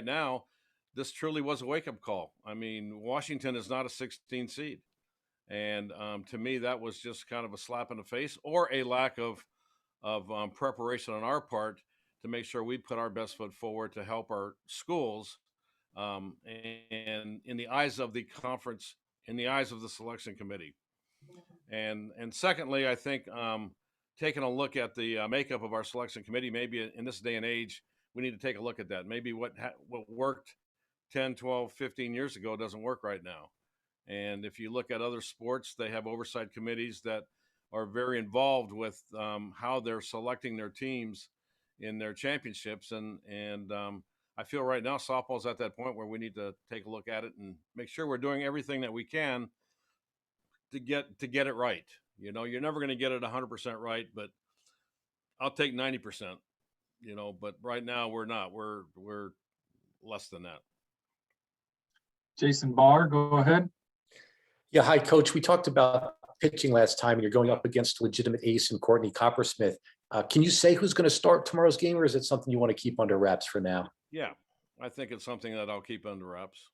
now, this truly was a wake-up call. I mean, Washington is not a 16 seed. And to me, that was just kind of a slap in the face or a lack of preparation on our part to make sure we put our best foot forward to help our schools, and in the eyes of the conference, in the eyes of the selection committee. And secondly, I think taking a look at the makeup of our selection committee, maybe in this day and age, we need to take a look at that. Maybe what worked 10, 12, 15 years ago doesn't work right now. And if you look at other sports, they have oversight committees that are very involved with how they're selecting their teams in their championships. And I feel right now softball's at that point where we need to take a look at it and make sure we're doing everything that we can to get it right. You know, you're never going to get it 100% right, but I'll take 90%. You know, but right now we're not. We're less than that. Jason Barr, go ahead. Yeah, hi, Coach. We talked about pitching last time, and you're going up against a legitimate ace in Courtney Coppersmith. Can you say who's going to start tomorrow's game, or is it something you want to keep under wraps for now? Yeah, I think it's something that I'll keep under wraps.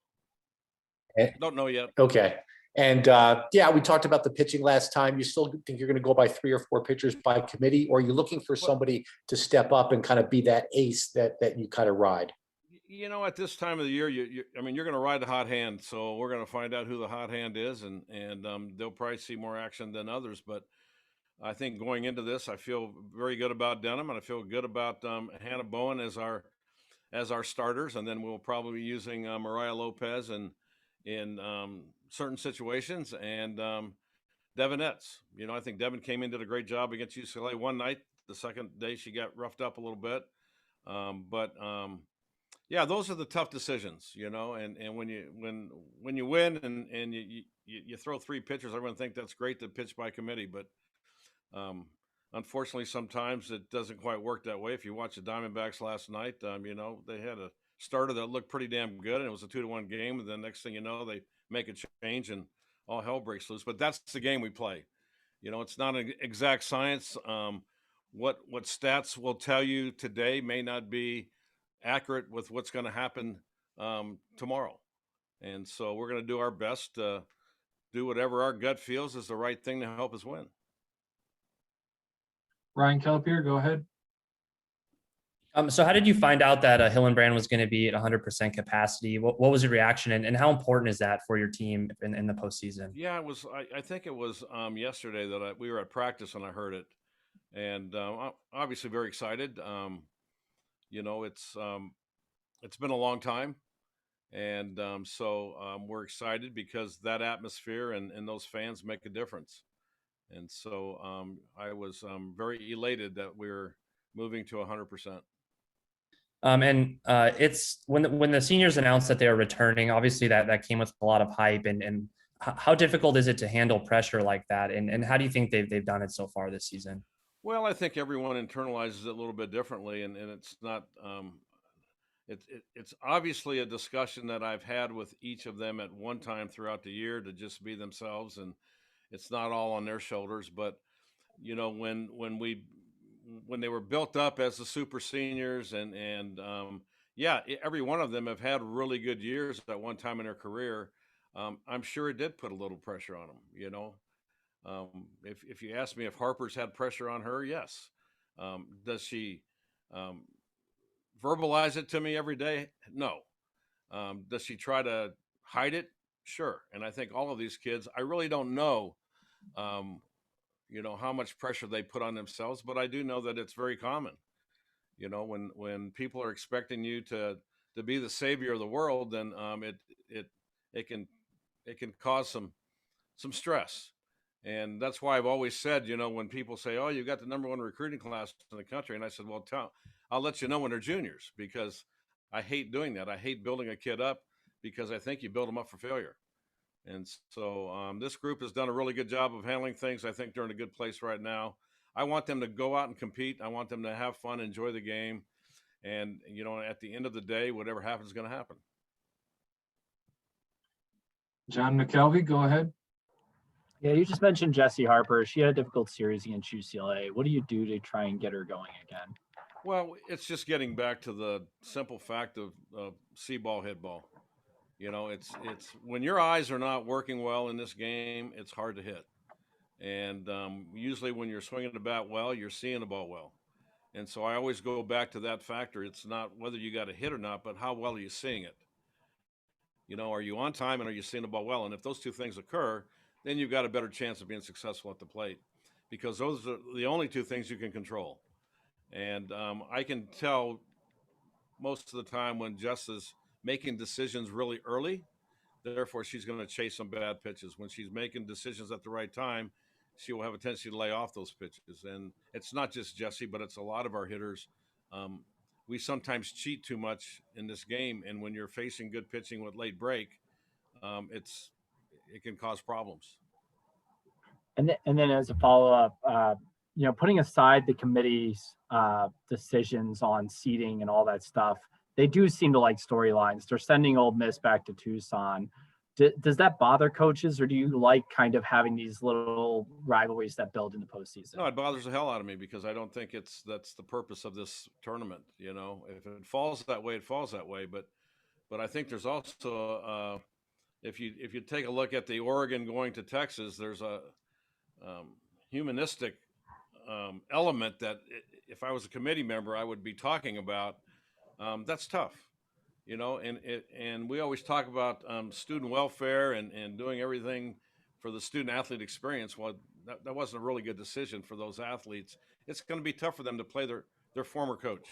Eh, Don't know yet. Okay. And yeah, we talked about the pitching last time. You still think you're going to go by 3 or 4 pitchers by committee, or are you looking for somebody to step up and kind of be that ace that you kind of ride? You know, at this time of the year, I mean, you're going to ride the hot hand, so we're going to find out who the hot hand is, and they'll probably see more action than others. But I think going into this, I feel very good about Denham, and I feel good about Hannah Bowen as our starters, and then we'll probably be using Mariah Lopez in certain situations, and Devin Etz. You know, I think Devin came in, did a great job against UCLA one night. The second day, she got roughed up a little bit, but yeah, those are the tough decisions, you know. And when you win and you throw 3 pitchers, everyone think that's great to pitch by committee, but unfortunately, sometimes it doesn't quite work that way. If you watch the Diamondbacks last night, you know, they had a starter that looked pretty damn good, and it was a 2-1 game. And then next thing you know, they make a change and all hell breaks loose. But that's the game we play. You know, it's not an exact science. What stats will tell you today may not be accurate with what's going to happen tomorrow. And so we're going to do our best to do whatever our gut feels is the right thing to help us win. Ryan Kelpier, go ahead. So how did you find out that Hillenbrand was going to be at 100% capacity? What was your reaction, and how important is that for your team in the postseason? Yeah, it was. I think it was yesterday that we were at practice and I heard it, and obviously very excited. You know, it's been a long time, and so we're excited because that atmosphere and those fans make a difference. And so I was very elated that we're moving to 100%. It's when the seniors announced that they were returning, obviously that came with a lot of hype, and how difficult is it to handle pressure like that? And how do you think they've done it so far this season? Well, I think everyone internalizes it a little bit differently, and it's not. It's obviously a discussion that I've had with each of them at one time throughout the year to just be themselves, and it's not all on their shoulders. But you know, when they were built up as the super seniors, and yeah, every one of them have had really good years at one time in their career. I'm sure it did put a little pressure on them, you know. If you ask me if Harper's had pressure on her, yes. Does she verbalize it to me every day? No. Does she try to hide it? Sure. And I think all of these kids, I really don't know, you know, how much pressure they put on themselves, but I do know that it's very common. You know, when people are expecting you to be the savior of the world, then it can cause some stress. And that's why I've always said, you know, when people say, "Oh, you got the #1 recruiting class in the country," and I said, "Well, I'll let you know when they're juniors," because I hate doing that. I hate building a kid up because I think you build them up for failure. And so this group has done a really good job of handling things. I think they're in a good place right now. I want them to go out and compete. I want them to have fun, enjoy the game. And, you know, at the end of the day, whatever happens is going to happen. John McKelvey, go ahead. Yeah, you just mentioned Jessie Harper. She had a difficult series against UCLA. What do you do to try and get her going again? Well, it's just getting back to the simple fact of see ball, hit ball. You know, it's when your eyes are not working well in this game, it's hard to hit. And usually, when you're swinging the bat well, you're seeing the ball well. And so I always go back to that factor. It's not whether you got a hit or not, but how well are you seeing it? You know, are you on time and are you seeing the ball well? And if those two things occur, then you've got a better chance of being successful at the plate, because those are the only two things you can control. And I can tell most of the time when Jess is making decisions really early, therefore she's going to chase some bad pitches. When she's making decisions at the right time, she will have a tendency to lay off those pitches. And it's not just Jesse, but it's a lot of our hitters. Um, we sometimes cheat too much in this game, and when you're facing good pitching with late break, it can cause problems. And then as a follow up, putting aside the committee's decisions on seating and all that stuff, they do seem to like storylines. They're sending Ole Miss back to Tucson. Does that bother coaches, or do you like kind of having these little rivalries that build in the postseason? No, it bothers the hell out of me, because I don't think that's the purpose of this tournament. You know, if it falls that way, it falls that way. But I think there's also if you take a look at the Oregon going to Texas, there's a humanistic element that if I was a committee member, I would be talking about. That's tough. You know, and we always talk about student welfare and doing everything for the student athlete experience. Well, that wasn't a really good decision for those athletes. It's going to be tough for them to play their former coach,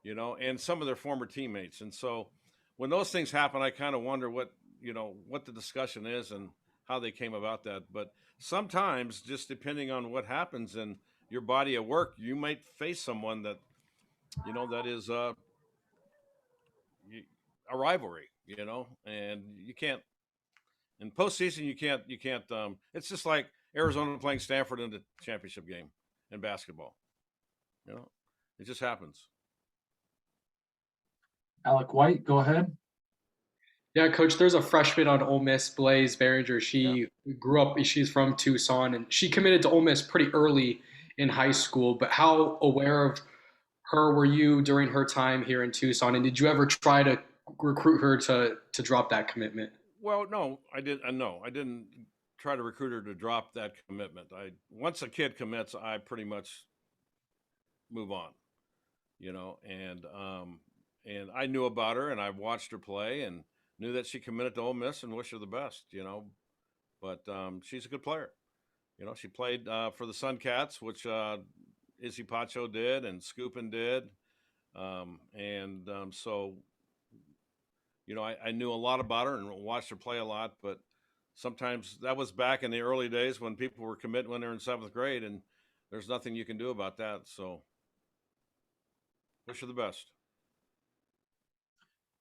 you know, and some of their former teammates. And so when those things happen, I kind of wonder what the discussion is and how they came about that. But sometimes, just depending on what happens in your body of work, you might face someone that, you know, that is a rivalry, you know, and you can't in postseason. You can't. It's just like Arizona playing Stanford in the championship game in basketball. You know, it just happens. Alec White, go ahead. Yeah, Coach, there's a freshman on Ole Miss, Blaze Behringer. She grew up, she's from Tucson, and she committed to Ole Miss pretty early in high school. But how aware of her were you during her time here in Tucson? And did you ever try to recruit her to drop that commitment? Well, no, I didn't. No, I didn't try to recruit her to drop that commitment. Once a kid commits, I pretty much move on, you know, and I knew about her and I watched her play and knew that she committed to Ole Miss and wish her the best, you know, but she's a good player. You know, she played for the Sun Cats, which Izzy Pacho did and Scoopin did. So, you know, I knew a lot about her and watched her play a lot, but sometimes that was back in the early days when people were committing when they're in 7th grade, and there's nothing you can do about that. So wish her the best.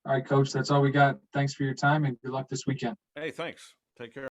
All right, Coach, that's all we got. Thanks for your time and good luck this weekend. Hey, thanks. Take care.